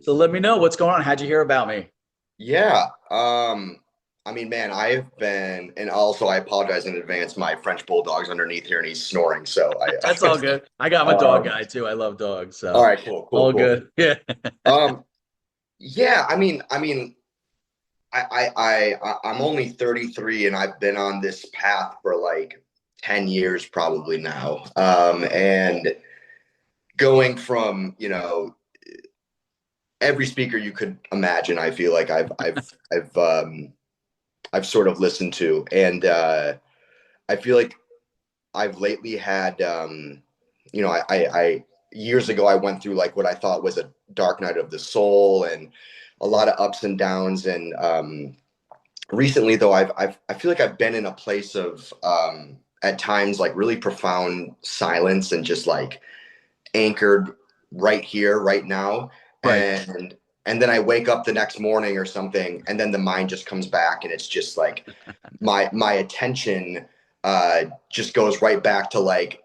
So let me know what's going on. How'd you hear about me? Yeah. I mean, man, I've been, and also I apologize in advance. My French bulldog's underneath here and he's snoring. So That's all good. I'm a dog um, guy too. I love dogs, all so right, cool, cool, all cool. good. Yeah. Um, yeah, I'm only 33 and I've been on this path for like 10 years probably now. And going from, every speaker you could imagine, I feel like I've sort of listened to. And, I feel like I've lately had, I years ago I went through like what I thought was a dark night of the soul and a lot of ups and downs. And recently, though, I feel like I've been in a place of at times like really profound silence and just like anchored right here, right now. Right. And then I wake up the next morning or something, and then the mind just comes back, and it's just like my attention just goes right back to like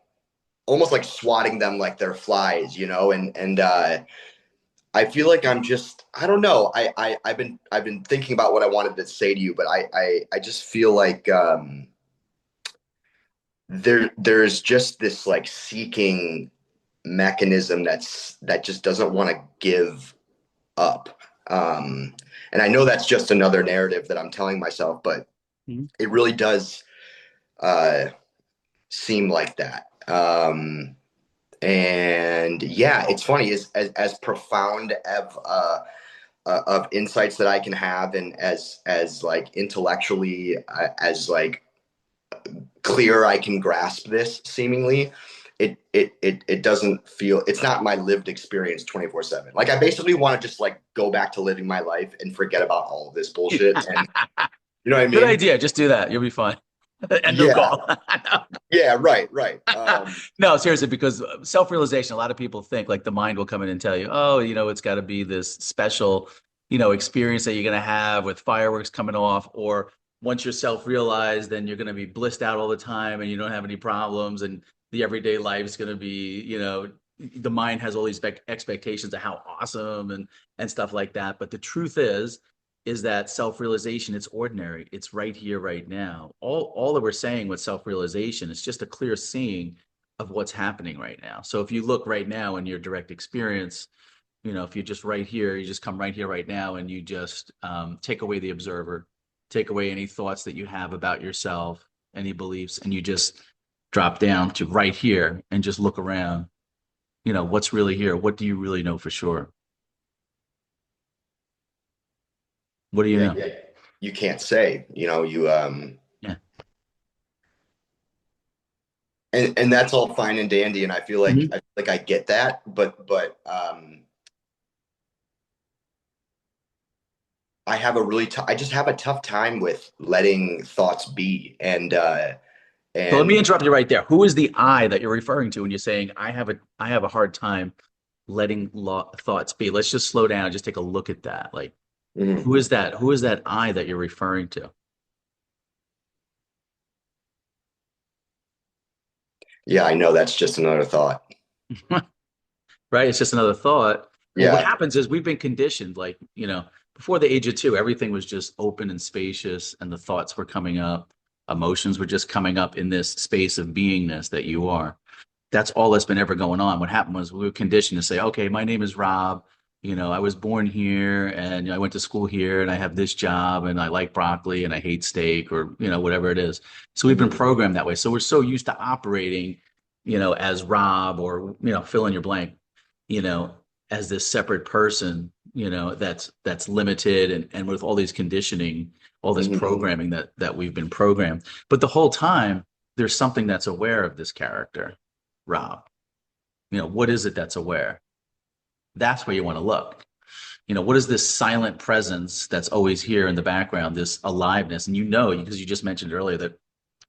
almost like swatting them like they're flies, and I feel like I'm just I don't know. I've been thinking about what I wanted to say to you, but I just feel like there's just this like seeking mechanism that just doesn't want to give up. And I know that's just another narrative that I'm telling myself, but Mhm. it really does uh, seem like that. And yeah, it's funny as profound of insights that I can have, and as like intellectually as like clear I can grasp this seemingly. It doesn't feel it's not my lived experience 24/7. Like I basically want to just like go back to living my life and forget about all of this bullshit and you know what I Good mean? idea. Just do that. You'll be fine. End of Yeah. call. Yeah, right. No, seriously, because self-realization, a lot of people think like the mind will come in and tell you, oh, it's got to be this special, experience that you're going to have with fireworks coming off, or once you're self-realized, then you're going to be blissed out all the time and you don't have any problems, and the everyday life is going to be, the mind has all these expectations of how awesome and stuff like that. But the truth is that self-realization, it's ordinary. It's right here, right now. All that we're saying with self-realization is just a clear seeing of what's happening right now. So if you look right now in your direct experience, if you're just right here, you just come right here, right now, and you just take away the observer, take away any thoughts that you have about yourself, any beliefs, and you just drop down to right here and just look around. What's really here? What do you really know for sure? What do you Yeah, know? you can't say, you Yeah. and that's all fine and dandy, and Mhm. I feel like I get that, but I just have a tough time with letting thoughts be So let me and interrupt you right there. Who is the I that you're referring to when you're saying I have a hard time letting thoughts be? Let's just slow down, just take a look at that. Like mhm. who is that? Who is that I that you're referring to? Yeah, I know that's just another thought. Right? It's just another thought. Well, what Yeah. happens is we've been conditioned, like, before the age of two, everything was just open and spacious, and the thoughts were coming up, emotions were just coming up in this space of beingness that you are. That's all that's been ever going on. What happened was we were conditioned to say, okay, my name is Rob. I was born here and I went to school here and I have this job and I like broccoli and I hate steak or, whatever it is. So we've been Mhm. programmed that way. So we're so used to operating, as Rob or, fill in your blank, you know, as this separate person, that's limited and with all these conditioning, all this Mhm. programming that we've been programmed. But the whole time, there's something that's aware of this character, Rob. What is it that's aware? That's where you want to look. What is this silent presence that's always here in the background, this aliveness? And because you just mentioned earlier that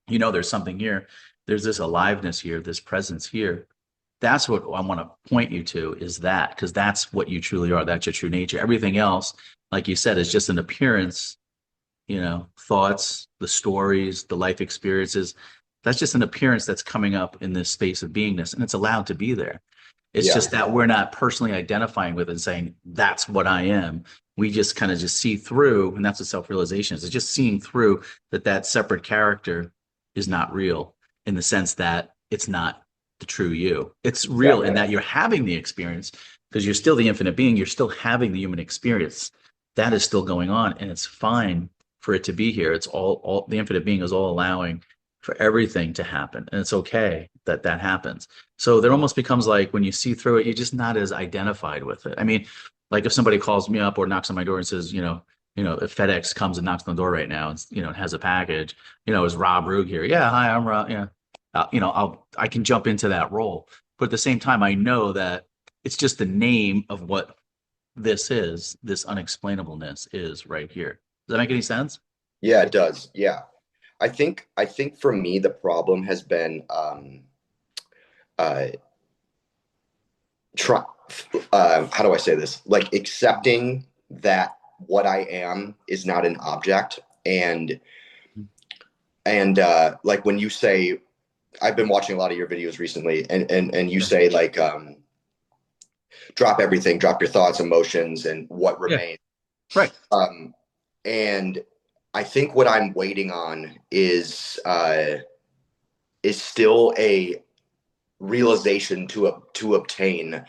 there's something here. There's this aliveness here, this presence here. That's what I want to point you to is that, because that's what you truly are. That's your true nature. Everything else, like you said, is just an appearance, thoughts, the stories, the life experiences. That's just an appearance that's coming up in this space of beingness, and it's allowed to be there. It's Yeah. just that we're not personally identifying with it and saying, that's what I am. We just kind of just see through, and that's what self-realization is. It's just seeing through that that separate character is not real in the sense that it's not the true you. It's real in Exactly. that you're having the experience because you're still the infinite being. You're still having the human experience. That is still going on, and it's fine for it to be here. It's all the infinite being is all allowing for everything to happen, and it's okay that that happens. So there almost becomes like when you see through it, you're just not as identified with it. I mean, like if somebody calls me up or knocks on my door and says, if FedEx comes and knocks on the door right now and has a package, is Rob Rug here? Yeah, hi, I'm Rob. Yeah, I can jump into that role, but at the same time, I know that it's just the name of what this is. This unexplainableness is right here. Does that make any sense? Yeah, it does. Yeah. I think for me the problem has been uh try how do I say this? Like accepting that what I am is not an object. And like when you say, I've been watching a lot of your videos recently, and you Yeah. say like drop everything, drop your thoughts, emotions, and what Yeah. remains. Right. And I think what I'm waiting on is still a realization to obtain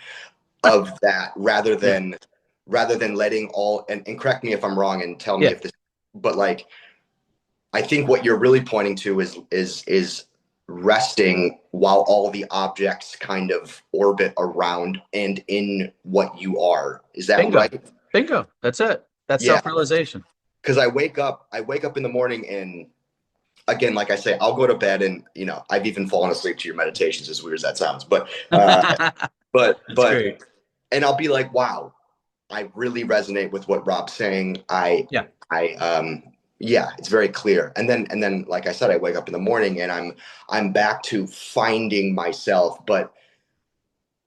of that, Yeah. rather than letting all, and correct me if I'm wrong and tell me Yeah. if this, but like I think what you're really pointing to is resting while all the objects kind of orbit around and in what you are. Is that Bingo. right? Bingo. That's it. That's Yeah. self-realization. Because I wake up in the morning, and again, like I say, I'll go to bed, and I've even fallen asleep to your meditations, as weird as that sounds. But but That's but great. and I'll be like, wow, I really resonate with what Rob's saying. Yeah. I yeah, it's very clear. And then like I said, I wake up in the morning and I'm back to finding myself, but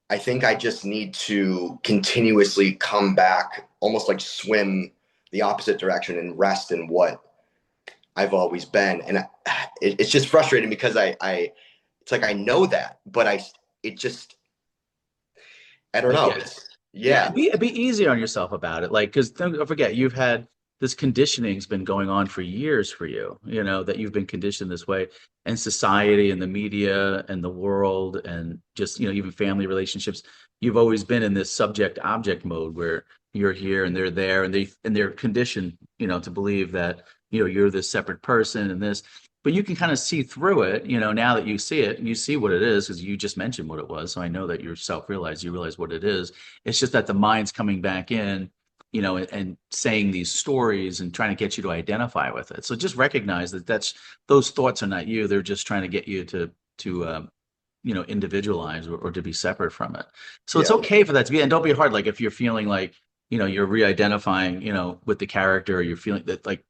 I think I just need to continuously come back, almost like swim the opposite direction and rest in what I've always been. And it's just frustrating because I it's like I know that, but it just I don't I know. get it. It's Yeah, yeah, be easy on yourself about it. Like, because don't forget, you've had this conditioning's been going on for years for you, that you've been conditioned this way. And society and the media and the world and just, even family relationships, you've always been in this subject object mode where you're here and they're there and they're conditioned, to believe that, you're this separate person and this. But you can kind of see through it, now that you see it, and you see what it is, because you just mentioned what it was. So I know that you're self-realized, you realize what it is. It's just that the mind's coming back in, and saying these stories and trying to get you to identify with it. So just recognize that those thoughts are not you. They're just trying to get you to individualize or to be separate from it. So it's yeah, okay for that to be, and don't be hard. Like if you're feeling like, you're re-identifying, with the character, or you're feeling that like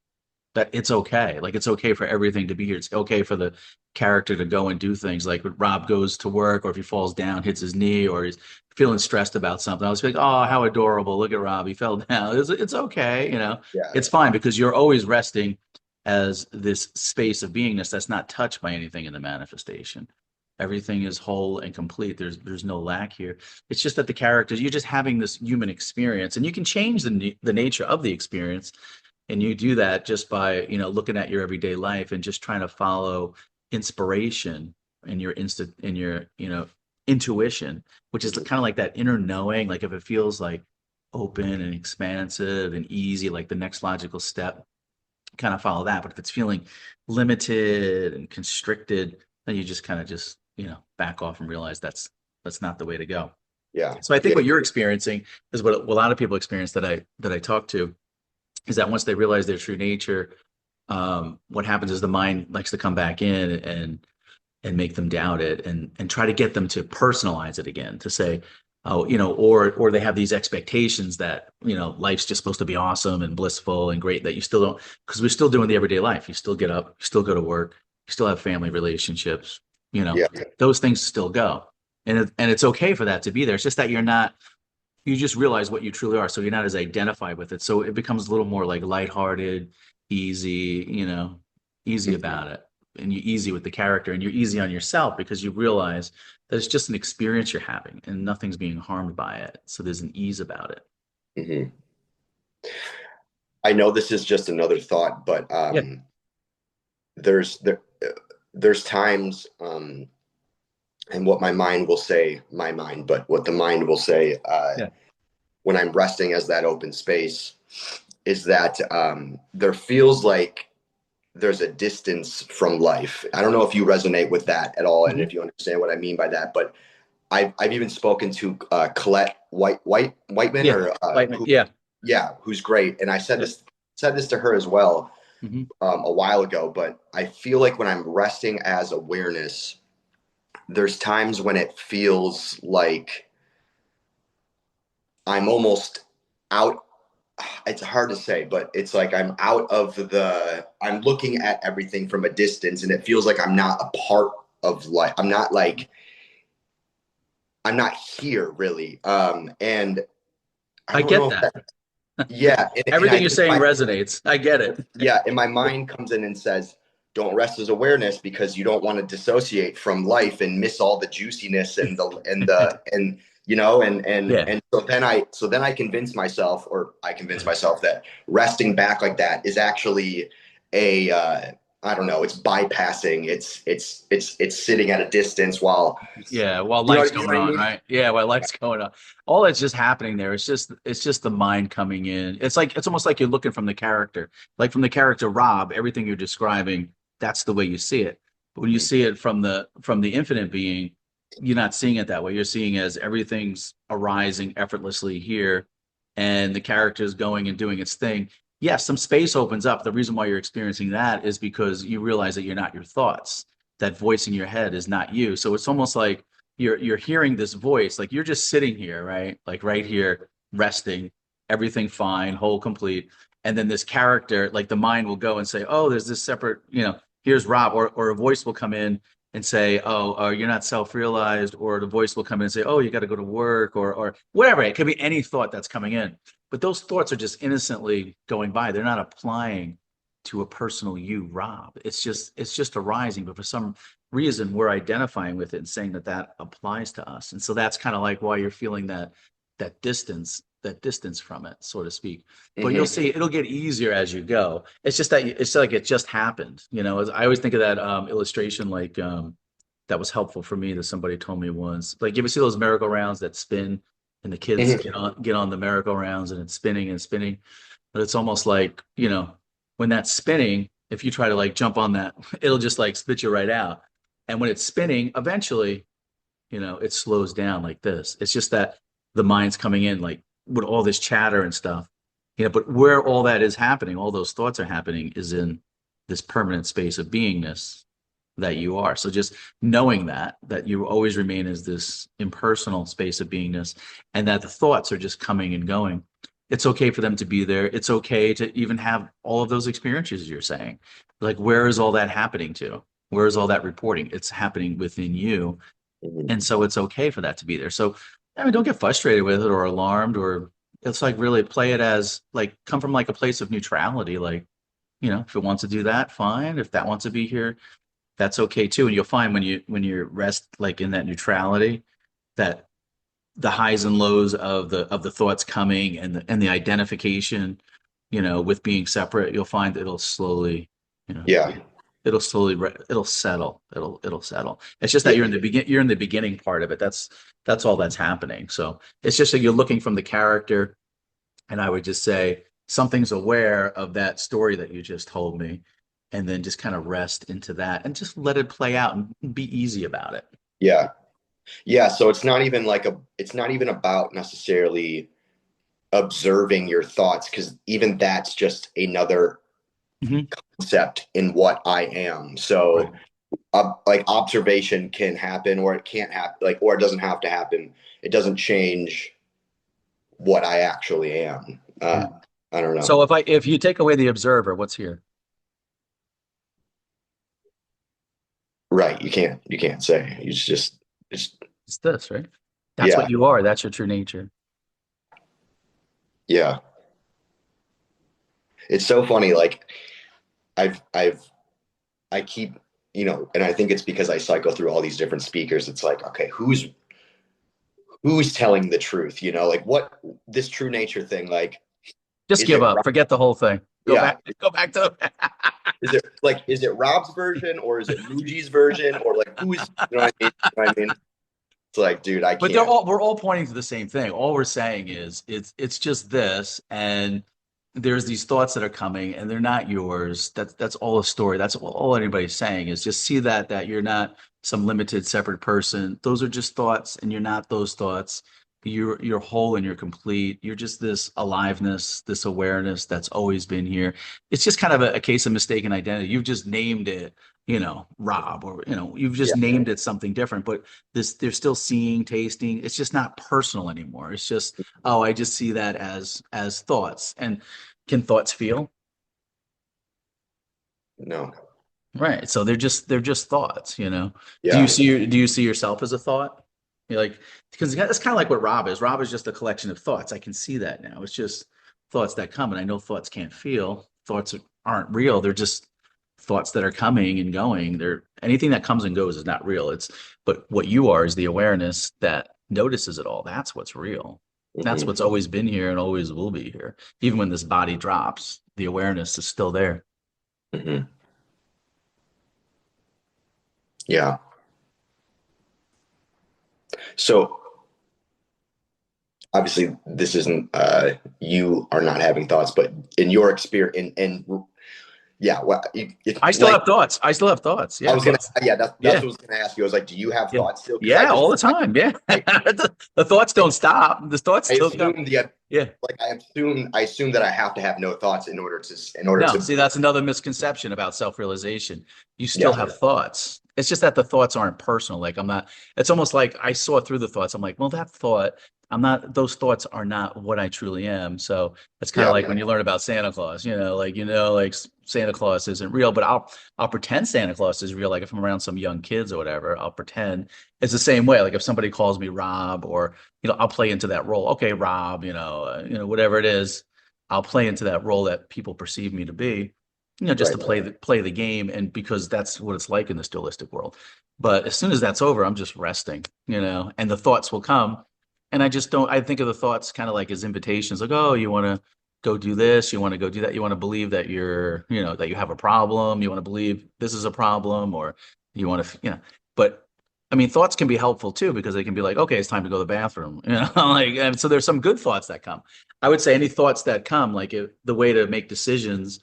that it's okay. Like it's okay for everything to be here. It's okay for the character to go and do things like when Rob goes to work or if he falls down, hits his knee, or he's feeling stressed about something. I was like, oh, how adorable. Look at Rob. He fell down. It's okay. yeah, It's fine because you're always resting as this space of beingness that's not touched by anything in the manifestation. Everything is whole and complete. There's no lack here. It's just that the characters, you're just having this human experience, and you can change the nature of the experience, and you do that just by looking at your everyday life and just trying to follow inspiration in your intuition, which is kind of like that inner knowing. Like if it feels like open and expansive and easy, like the next logical step, kind of follow that. But if it's feeling limited and constricted, then you just kind of just back off and realize that's not the way to go. yeah, So I think yeah, what you're experiencing is what a lot of people experience that I talk to, is that once they realize their true nature, what happens is the mind likes to come back in and make them doubt it and try to get them to personalize it again, to say, oh, or they have these expectations that life's just supposed to be awesome and blissful and great, that you still don't, because we're still doing the everyday life. You still get up, you still go to work, you still have family relationships, yeah. those things still go. And it's okay for that to be there. It's just that you just realize what you truly are. So you're not as identified with it. So it becomes a little more like lighthearted, easy, easy Mhm. about it. and you're easy with the character and you're easy on yourself because you realize that it's just an experience you're having and nothing's being harmed by it. So there's an ease about it. Hmm. I know this is just another thought, but Yeah. there's there there's times, and what my mind will say, my mind, but what the mind will say, Yeah. when I'm resting as that open space, is that there feels like there's a distance from life. I don't know if you resonate with that at all, and Hmm. if you understand what I mean by that. But I've even spoken to Colette Whiteman, Yeah. or Lightning. who, Yeah. yeah, who's great. And I Yeah. said this to her as well, Hmm. a while ago. But I feel like when I'm resting as awareness, there's times when it feels like I'm almost out. It's hard to say, but it's like I'm looking at everything from a distance, and it feels like I'm not a part of life. I'm not here really. And I I don't get know if that. that, yeah. And Everything I you're think saying resonates. I get it. yeah, and my mind comes in and says, don't rest as awareness, because you don't want to dissociate from life and miss all the juiciness and Yeah. and so then I convince myself that resting back like that is actually a I don't know, it's bypassing, it's sitting at a distance while, Yeah, while you know life's you know going what I on, mean? right? Yeah, while life's going on. All that's just happening there. It's just the mind coming in. It's almost like you're looking from the character. Like from the character Rob, everything you're describing, that's the way you see it. But when you Mhm. see it from the infinite being, you're not seeing it that way. You're seeing as everything's arising effortlessly here and the character is going and doing its thing. Yes, some space opens up. The reason why you're experiencing that is because you realize that you're not your thoughts. That voice in your head is not you. So it's almost like you're hearing this voice, like you're just sitting here, right? Like right here, resting, everything fine, whole, complete. And then this character, like the mind will go and say, oh, there's this separate, here's Rob, or a voice will come in and say, oh, you're not self-realized, or the voice will come in and say, oh, you got to go to work, or whatever. It could be any thought that's coming in. But those thoughts are just innocently going by. They're not applying to a personal you, Rob. It's just arising, but for some reason we're identifying with it and saying that that applies to us. And so that's kind of like why you're feeling that distance from it, so to speak. But you'll Mhm. see it'll get easier as you go. It's just that it's like it just happened. I always think of that illustration, like that was helpful for me, that somebody told me once. Like, you ever see those merry-go-rounds that spin and the kids Mhm. get on the merry-go-rounds and it's spinning and spinning? But it's almost like, when that's spinning, if you try to like jump on that, it'll just like spit you right out. And when it's spinning, eventually, it slows down like this. It's just that the mind's coming in like with all this chatter and stuff. But where all that is happening, all those thoughts are happening, is in this permanent space of beingness that you are. So just knowing that you always remain as this impersonal space of beingness, and that the thoughts are just coming and going. It's okay for them to be there. It's okay to even have all of those experiences you're saying. Like, where is all that happening to? Where is all that reporting? It's happening within you. Mhm. And so it's okay for that to be there. So, I mean, don't get frustrated with it or alarmed, or it's like really play it as like come from like a place of neutrality. Like, if it wants to do that, fine. If that wants to be here, that's okay too. And you'll find when you rest like in that neutrality, that the highs and lows of the thoughts coming and the identification, with being separate, you'll find that it'll slowly, you know, Yeah. it'll settle. It'll settle. It's just that Yeah. you're in the beginning part of it. That's all that's happening. So it's just that you're looking from the character, and I would just say something's aware of that story that you just told me, and then just kind of rest into that and just let it play out and be easy about it. Yeah. Yeah, so it's not even about necessarily observing your thoughts, because even that's just another Hmm. concept in what I am. Right. So like observation can happen, or it can't happen, like, or it doesn't have to happen. It doesn't change what I actually am. Yeah. I don't know. So if you take away the observer, what's here? Right. You can't say. It's It's this, right? That's yeah. what you are. That's your true nature. Yeah. It's so funny. Like I've I keep and I think it's because I cycle through all these different speakers. It's like, okay, who's telling the truth? Like what this true nature thing, like, Just is give it, up. Forget the whole thing. Go yeah, back. Go back to the is it Rob's version or is it Muji's version or like you know what I mean? You know what I mean? It's like, dude, I But can't. we're all pointing to the same thing. All we're saying is it's just this, and there's these thoughts that are coming, and they're not yours. That's all a story. That's all anybody's saying is just see that you're not some limited separate person. Those are just thoughts, and you're not those thoughts. You're whole and you're complete. You're just this aliveness, this awareness that's always been here. It's just kind of a case of mistaken identity. You've just named it, Rob, or you've Yeah, just named it something different, but this they're still seeing, tasting. It's just not personal anymore. It's just, oh, I just see that as thoughts. And can thoughts feel? no, Right. So they're just thoughts, Do you yeah, see yourself as a thought? You're like, because it's kind of like what Rob is. Rob is just a collection of thoughts. I can see that now. It's just thoughts that come, and I know thoughts can't feel. Thoughts aren't real. They're just thoughts that are coming and going. They're anything that comes and goes is not real. But what you are is the awareness that notices it all. That's what's real. That's hmm what's always been here and always will be here. Even when this body drops, the awareness is still there. hmm yeah. So obviously, this isn't you are not having thoughts, but in your experience, and yeah, well, I still like have thoughts. I still have thoughts. I Yeah, was gonna, thoughts. yeah, that's what Yeah, I was gonna ask you. I was like, do you have yeah, thoughts still? Because yeah. All the time. Yeah, I, the thoughts don't stop. The thoughts I still come. assume the Yeah. like I assume that I have to have no thoughts in order No, to see, that's another misconception about self-realization. You still yeah, have thoughts. It's just that the thoughts aren't personal. Like I'm not, it's almost like I saw through the thoughts. I'm like, well, that thought, I'm not, those thoughts are not what I truly am. So it's kind of yeah, like when you learn about Santa Claus, like Santa Claus isn't real, but I'll pretend Santa Claus is real. Like if I'm around some young kids or whatever, I'll pretend it's the same way. Like if somebody calls me Rob or, I'll play into that role. Okay, Rob, whatever it is. I'll play into that role that people perceive me to be, just to right, play the game, and because that's what it's like in this dualistic world. But as soon as that's over, I'm just resting, and the thoughts will come, and I just don't. I think of the thoughts kind of like as invitations, like, oh, you want to go do this, you want to go do that, you want to believe that that you have a problem, you want to believe this is a problem, or you want to, But I mean, thoughts can be helpful too because they can be like, okay, it's time to go to the bathroom, like, and so there's some good thoughts that come. I would say any thoughts that come, like the way to make decisions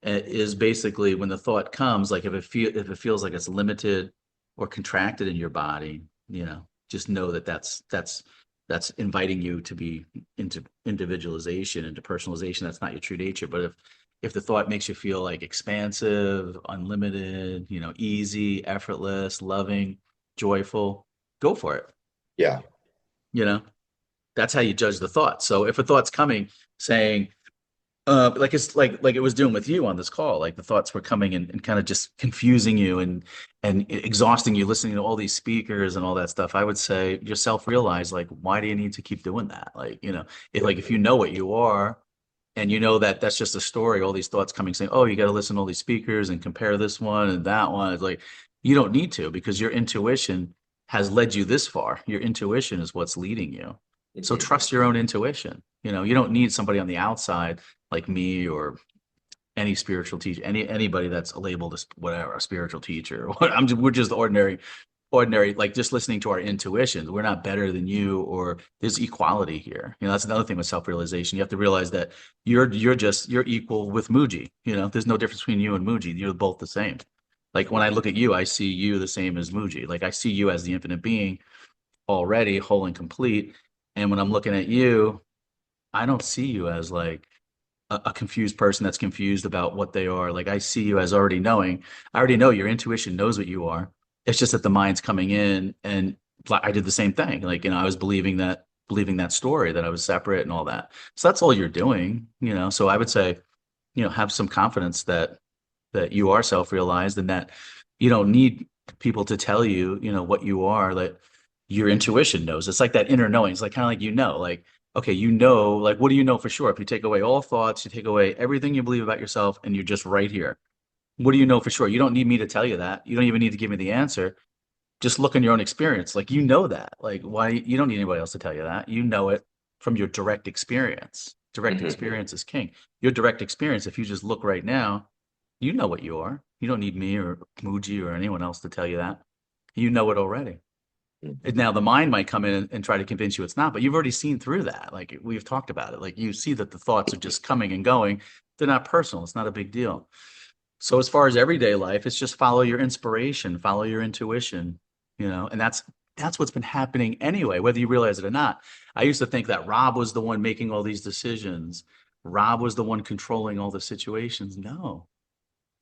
is basically when the thought comes, like if it feels like it's limited or contracted in your body, just know that that's inviting you to be into individualization, into personalization. That's not your true nature. But if the thought makes you feel like expansive, unlimited, easy, effortless, loving, joyful, go for it. yeah, You know, that's how you judge the thought. So if a thought's coming saying, like it's like it was doing with you on this call, like the thoughts were coming and kind of just confusing you and exhausting you, listening to all these speakers and all that stuff. I would say yourself realize like, why do you need to keep doing that? Like, if you know what you are and you know that that's just a story, all these thoughts coming saying, oh, you got to listen to all these speakers and compare this one and that one. It's like, you don't need to because your intuition has led you this far. Your intuition is what's leading you. So hmm trust your own intuition. You don't need somebody on the outside like me or any spiritual teacher, anybody that's labeled as whatever, a spiritual teacher. We're just ordinary, like just listening to our intuitions. We're not better than you, or there's equality here. That's another thing with self-realization. You have to realize that you're equal with Muji. There's no difference between you and Muji. You're both the same. Like when I look at you, I see you the same as Muji. Like I see you as the infinite being already whole and complete. And when I'm looking at you, I don't see you as like a confused person that's confused about what they are. Like I see you as already knowing. I already know your intuition knows what you are. It's just that the mind's coming in, and I did the same thing. Like, I was believing that story that I was separate and all that. So that's all you're doing. So I would say, have some confidence that you are self-realized and that you don't need people to tell you, what you are, that your intuition knows. It's like that inner knowing. It's like kind of like, like, okay, like, what do you know for sure? If you take away all thoughts, you take away everything you believe about yourself, and you're just right here. What do you know for sure? You don't need me to tell you that. You don't even need to give me the answer. Just look in your own experience. Like you know that. Like why you don't need anybody else to tell you that. You know it from your direct experience. Direct Hmm. experience is king. Your direct experience, if you just look right now, you know what you are. You don't need me or Muji or anyone else to tell you that. You know it already. And now the mind might come in and try to convince you it's not, but you've already seen through that. Like we've talked about it. Like you see that the thoughts are just coming and going. They're not personal. It's not a big deal. So as far as everyday life, it's just follow your inspiration, follow your intuition, and that's what's been happening anyway, whether you realize it or not. I used to think that Rob was the one making all these decisions. Rob was the one controlling all the situations. No,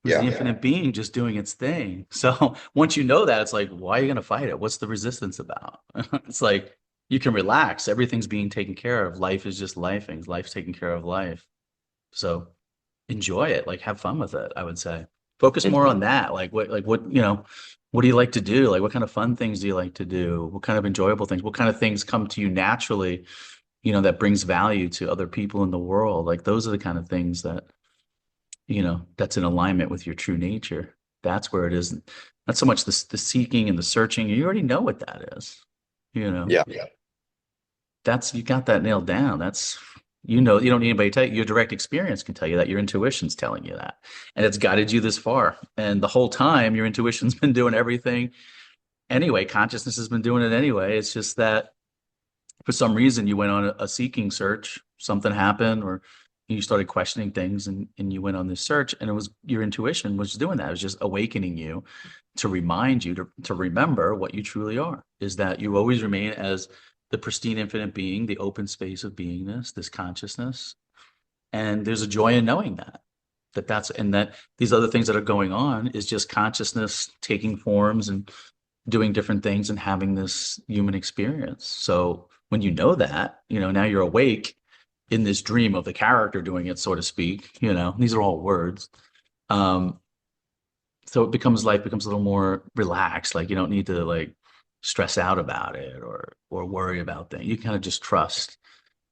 it was the Yeah. infinite being just doing its thing. So once you know that, it's like, why are you going to fight it? What's the resistance about? It's like you can relax. Everything's being taken care of. Life is just lifing. Life's taking care of life. So enjoy it, like have fun with it, I would say. Focus more on that. What do you like to do? Like what kind of fun things do you like to do? What kind of enjoyable things? What kind of things come to you naturally, that brings value to other people in the world? Like those are the kind of things that, that's in alignment with your true nature. That's where it is. Not so much the seeking and the searching. You already know what that is. You know, Yeah. that's you got that nailed down. You don't need anybody to tell you. Your direct experience can tell you that. Your intuition's telling you that. And it's guided you this far. And the whole time, your intuition's been doing everything anyway. Consciousness has been doing it anyway. It's just that for some reason you went on a seeking search, something happened, or you started questioning things and you went on this search, and it was your intuition was doing that. It was just awakening you to remind you to remember what you truly are, is that you always remain as the pristine infinite being, the open space of beingness, this consciousness. And there's a joy in knowing that these other things that are going on is just consciousness taking forms and doing different things and having this human experience. So when you know that, now you're awake in this dream of the character doing it, so to speak, these are all words. Um, so life becomes a little more relaxed. Like you don't need to like stress out about it or worry about things. You kind of just trust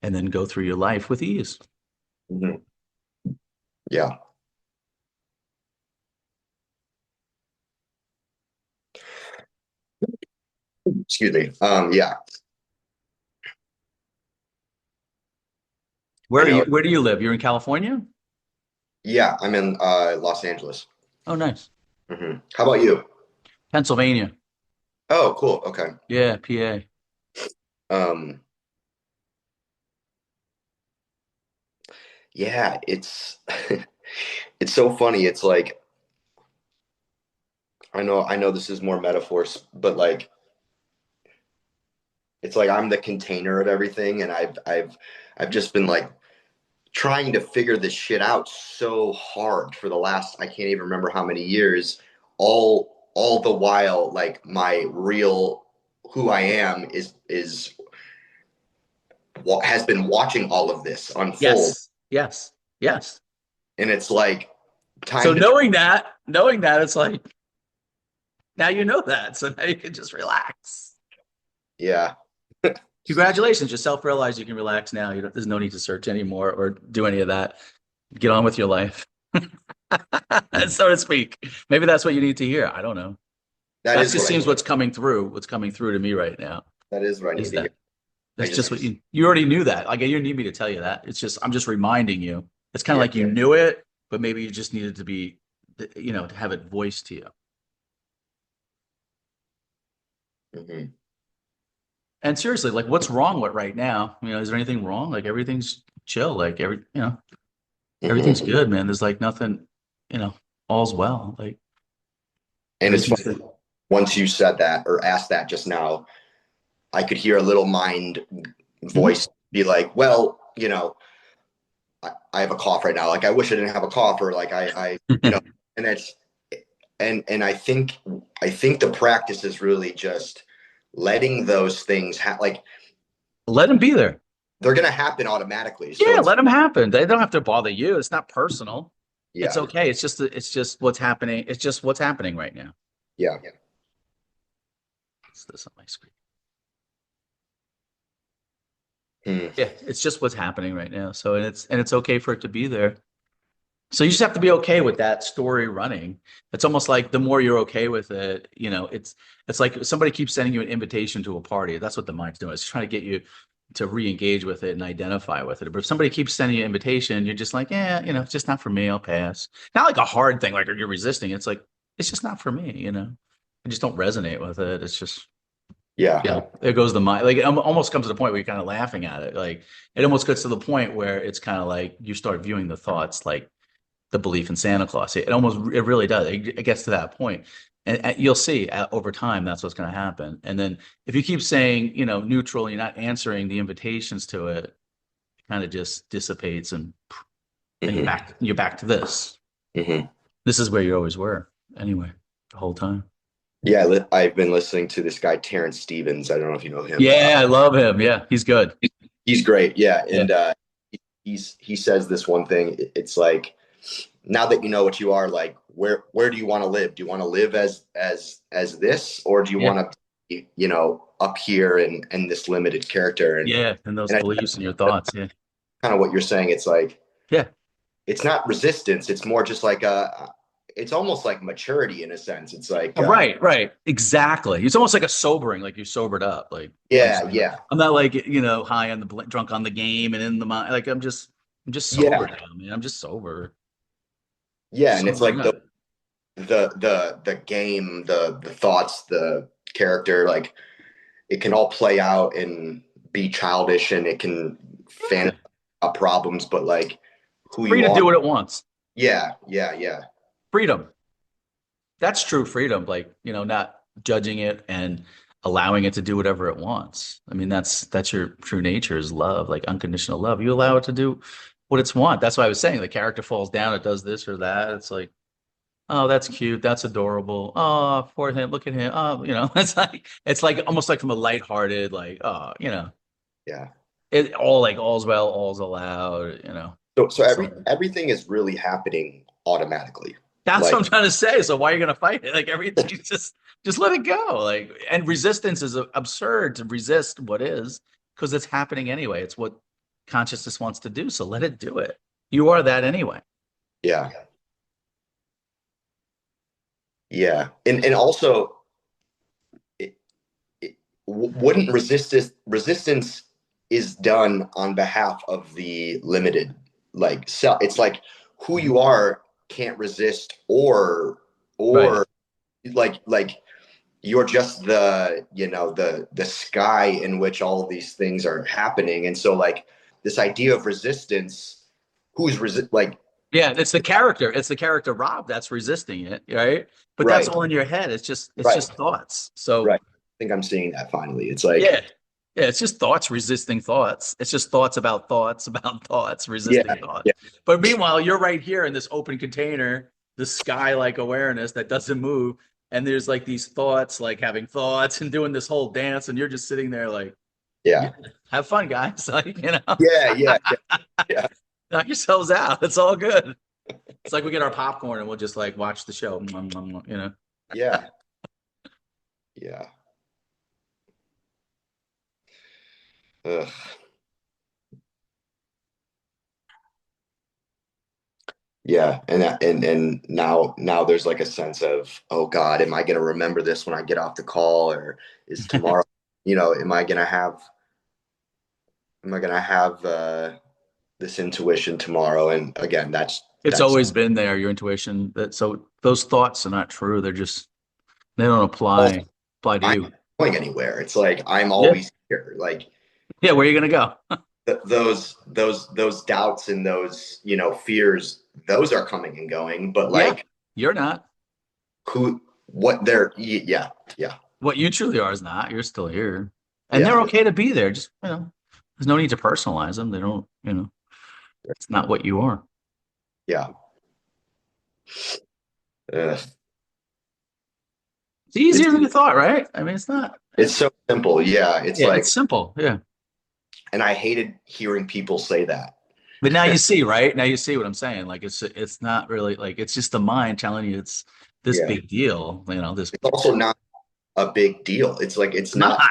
and then go through your life with ease. Hmm. Yeah. Excuse me. Yeah. I know. Where do you live? You're in California? Yeah, I'm in Los Angeles. Oh, nice. How about you? Pennsylvania. Oh, cool. Okay. Yeah, PA. Um, yeah, it's it's so funny. It's like I know this is more metaphors, but like it's like I'm the container of everything, and I've just been like trying to figure this shit out so hard for the last I can't even remember how many years. All the while, like my real who I am is has been watching all of this unfold, Yes. Yes. Yes. and it's like So time to knowing that, it's like now you know that. So now you can just relax. yeah. Congratulations, you self-realized you can relax now. There's no need to search anymore or do any of that. Get on with your life, so to speak. Maybe that's what you need to hear. I don't know. That That is just what I seems what's coming through to me right now that is what I need is to hear. that I that's just what just you already knew that. Like you don't need me to tell you that. It's just I'm just reminding you. It's kind of yeah. like you knew it, but maybe you just needed to be, to have it voiced to you. Hmm. And seriously, like what's wrong with right now? Is there anything wrong? Like everything's chill. Like everything's Hmm. good, man. There's like nothing, all's well. Like And it's everything's funny, good. once you said that or asked that just now, I could hear a little mind Mhm. voice be like, well, I have a cough right now. Like I wish I didn't have a cough, or like and it's and I think the practice is really just letting those things like Let them be there. they're gonna happen automatically. So Yeah, it's let them happen. They don't have to bother you. It's not personal. It's yeah, okay. It's just what's happening. It's just what's happening right now. yeah. What's this on my screen? Hmm. Yeah, it's just what's happening right now. So and it's okay for it to be there. So you just have to be okay with that story running. It's almost like the more you're okay with it, you know, it's like somebody keeps sending you an invitation to a party. That's what the mind's doing. It's trying to get you to re-engage with it and identify with it. But if somebody keeps sending you an invitation, you're just like, yeah, you know, it's just not for me. I'll pass. Not like a hard thing, like you're resisting. It's like it's just not for me, you know. I just don't resonate with it. It's just, Yeah. you know, there goes the mind. Like it almost comes to the point where you're kind of laughing at it. Like it almost gets to the point where it's kind of like you start viewing the thoughts like the belief in Santa Claus. It really does. It gets to that point. And you'll see over time that's what's going to happen. And then if you keep saying, you know, neutral, you're not answering the invitations to it, it kind of just dissipates and then Hmm. you're back to this. Hmm. This is where you always were anyway, the whole time. Yeah, I've been listening to this guy Terrence Stephens. I don't know if you know him. Yeah, I love him. Yeah, he's good. He's great. Yeah, Yeah. and he says this one thing. It's like, now that you know what you are, like, where do you want to live? Do you want to live as this, or do you Yeah. want to be, up here and this limited character? Yeah. And those And I beliefs and your thoughts. Yeah. kind of what you're saying. It's like, Yeah. it's not resistance. It's more just like it's almost like maturity in a sense. It's like, Right, right. Exactly. It's almost like a sobering, like you sobered up. Like yeah, yeah, I'm not like, you know, high on the drunk on the game and in the mind. Like I'm just sober yeah, now, man. I'm just sober. yeah. And it's Sober. like the game, the thoughts, the character, like it can all play out and be childish, and it can Yeah. fantasize about problems, but like who Free you to are. do what it wants. Yeah, yeah, yeah, Freedom. That's true freedom. Like, you know, not judging it and allowing it to do whatever it wants. I mean, that's your true nature is love, like unconditional love. You allow it to do what it's want. That's why I was saying the character falls down, it does this or that. It's like, oh, that's cute. That's adorable. Oh, poor him. Look at him. Oh, you know, it's like almost like from a lighthearted, like, oh, you know, yeah. it all like all's well, all's allowed, you know. So So everything is really happening automatically. that's what Like, I'm trying to say. So why are you gonna fight it? Like everything just let it go. Like and resistance is absurd to resist what is because it's happening anyway. It's what consciousness wants to do. So let it do it. You are that anyway. yeah, yeah, and also, it, wouldn't resistance is done on behalf of the limited, like, self. It's like who you are can't resist, Right. or like you're just the sky in which all of these things are happening. And so, like, this idea of resistance, like, Yeah, it's the character. It's the character Rob that's resisting it, right? But that's right, all in your head. It's right, just thoughts. So right. I think I'm seeing that finally. It's like, yeah. Yeah, it's just thoughts resisting thoughts. It's just thoughts about thoughts, yeah, resisting thoughts. yeah, But meanwhile, you're right here in this open container, the sky-like awareness that doesn't move. And there's like these thoughts, like having thoughts and doing this whole dance, and you're just sitting there like, yeah, yeah, have fun, guys. Like, you know, yeah, yeah, yeah, yeah, knock yourselves out. It's all good. It's like we get our popcorn and we'll just like watch the show, you know. yeah, yeah. Ugh. Yeah, and now there's like a sense of, oh God, am I going to remember this when I get off the call, or is tomorrow, am I gonna have this intuition tomorrow? And again, It's that's always been there, your intuition. That so those thoughts are not true. They're just they don't also, apply to I'm you. not going anywhere. It's like I'm Yeah. always here. Like, Yeah, where are you gonna go? those doubts and those, fears, those are coming and going. But Yeah, like, you're not. who, what they're, yeah, yeah, What you truly are is not. You're still here. And yeah, they're okay to be there. Just, you know, there's no need to personalize them. They don't, you know, it's not what you are. yeah. Ugh. It's easier It's than you thought, right? I mean, it's not. it's so simple. Yeah, it's Yeah, like, it's simple. Yeah. and I hated hearing people say that. But now you see, right? Now you see what I'm saying. Like it's not really like it's just the mind telling you it's this Yeah, big deal, you know, this it's also not a big deal. It's like, not.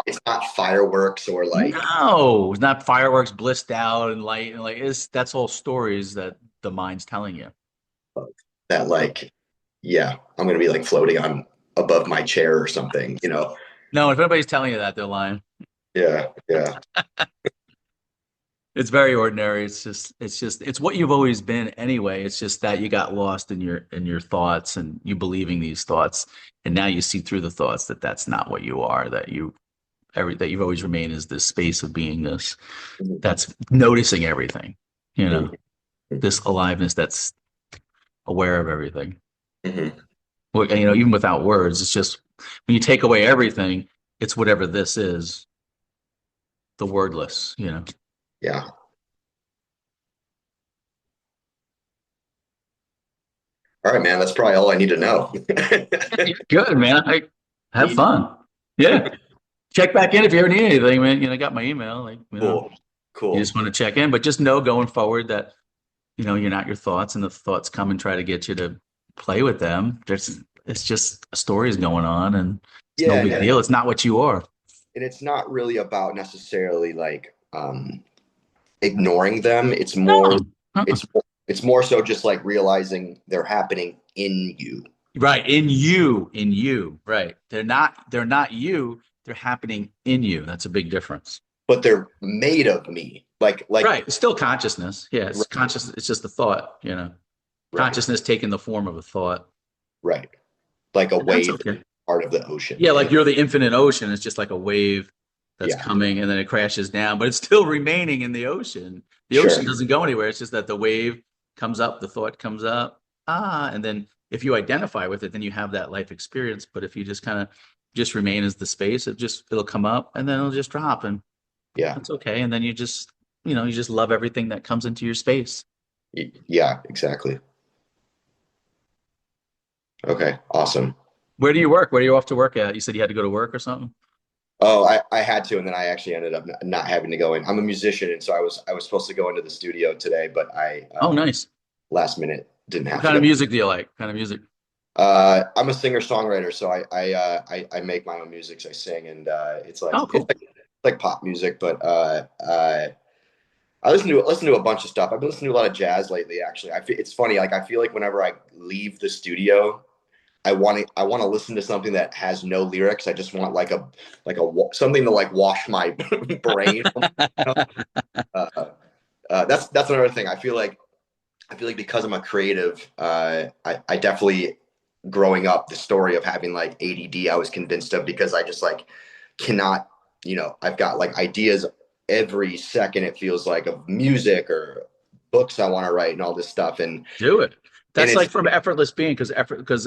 it's not fireworks or like, No, it's not fireworks blissed out and light and like it's that's all stories that the mind's telling you. That like, yeah, I'm gonna be like floating on above my chair or something, you know? No, if anybody's telling you that, they're lying. Yeah, yeah. It's very ordinary. It's what you've always been anyway. It's just that you got lost in your thoughts and you believing these thoughts, and now you see through the thoughts that that's not what you are. That you've always remained is this space of beingness Mhm, that's noticing everything. You know, mhm, this aliveness that's aware of everything. mhm. Well, you know, even without words, it's just when you take away everything, it's whatever this is, the wordless. You know. Yeah. All right, man. That's probably all I need to know. Good, man. Have fun. Yeah. Check back in if you ever need anything, man. You know, I got my email. Like, Cool. you Cool. just want to check in, but just know going forward that, you're not your thoughts and the thoughts come and try to get you to play with them. It's just stories going on and it's no Yeah, big deal. It's not what you are. and it's not really about necessarily like ignoring them. No. Uh-uh. It's it's more so just like realizing they're happening in you, Right. In you. Right. They're not you. They're happening in you. That's a big difference. but they're made of me. Right. It's still consciousness. Yeah. It's Right, conscious. It's just a thought, right, consciousness taking the form of a thought. right. Like a And that's wave okay. part of the ocean. Yeah, And like you're the infinite ocean. It's just like a wave that's yeah, coming and then it crashes down, but it's still remaining in the ocean. The sure. ocean doesn't go anywhere. It's just that the wave comes up, the thought comes up, and then if you identify with it, then you have that life experience. But if you just kind of just remain as the space, it'll come up and then it'll just drop, and Yeah. that's okay. And then you just love everything that comes into your space. Yeah, exactly. Okay, awesome. Where do you work? Where are you off to work at? You said you had to go to work or something? Oh, I had to, and then I actually ended up not having to go in. I'm a musician, and so I was supposed to go into the studio today, but I Oh, nice. last minute didn't What have to kind of go. music do you like? What kind of music? I'm a singer-songwriter, so I make my own music. So I sing, and Oh, it's cool. like pop music, but I listen to a bunch of stuff. I've been listening to a lot of jazz lately. Actually, it's funny. Like I feel like whenever I leave the studio, I want to listen to something that has no lyrics. I just want something to like wash my brain. Uh, that's another thing. I feel like because I'm a creative, I definitely growing up the story of having like ADD I was convinced of because I just like cannot, I've got like ideas every second it feels like of music or books I want to write and all this stuff Do it. and That's it's like from effortless being because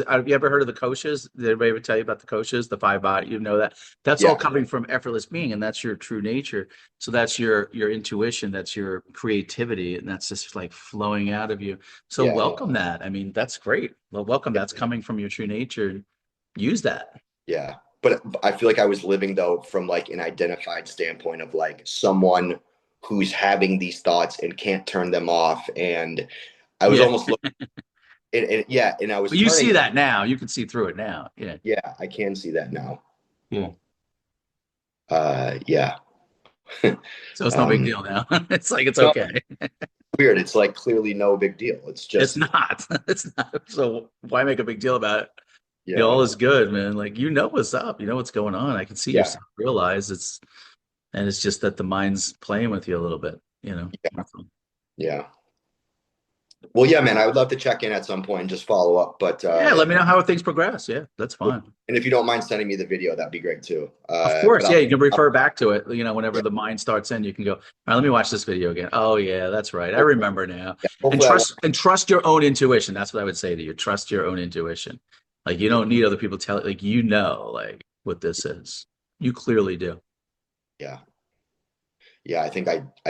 have you ever heard of the coaches? Did anybody ever tell you about the coaches, the five body? You know that that's all yeah, coming from effortless being, and that's your true nature. So that's your intuition, that's your creativity, and that's just like flowing out of you. So yeah, welcome that. I mean, that's great. Well, welcome. That's coming from your true nature. Use that. yeah. But I feel like I was living though from like an identified standpoint of like someone who's having these thoughts and can't turn them off and I was Yeah. almost looking yeah, and I was But you turning. see that now. You can see through it now. Yeah. Yeah, I can see that now. Yeah. Yeah. So it's no big um deal now. It's like it's no, okay. weird. It's like clearly no big deal. It's It's just not. It's not. So why make a big deal about it? yeah, All is good, man. Like you know what's up. You know what's going on. I can see yeah, yourself realize and it's just that the mind's playing with you a little bit. yeah, yeah. Well, yeah, man, I would love to check in at some point and just follow up. But Yeah, let me know how things progress. Yeah, that's fine. and if you don't mind sending me the video, that'd be great too. Of But course, yeah, you can I'll refer back to it. yeah, Whenever the mind starts in, you can go, all right, let me watch this video again. Oh yeah, that's right. I hopefully, remember now. yeah, And hopefully I won't. trust your own intuition. That's what I would say to you. Trust your own intuition. Like you don't need other people tell it. Like like what this is. You clearly do. Yeah, yeah. I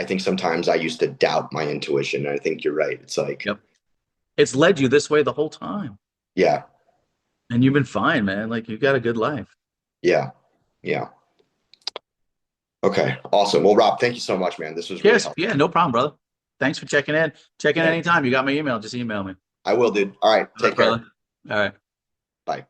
think sometimes I used to doubt my intuition. And I think you're right. It's like Yep. It's led you this way the whole time. yeah, And you've been fine, man. Like you've got a good life. yeah, yeah. Okay, awesome. Well, Rob, thank you so much, man. This was really Yes, helpful. yeah, no problem, brother. Thanks for checking in. Check in Yeah, anytime. You got my email. Just email me. I will, dude. All right, All right, take care. brother. All right. Bye.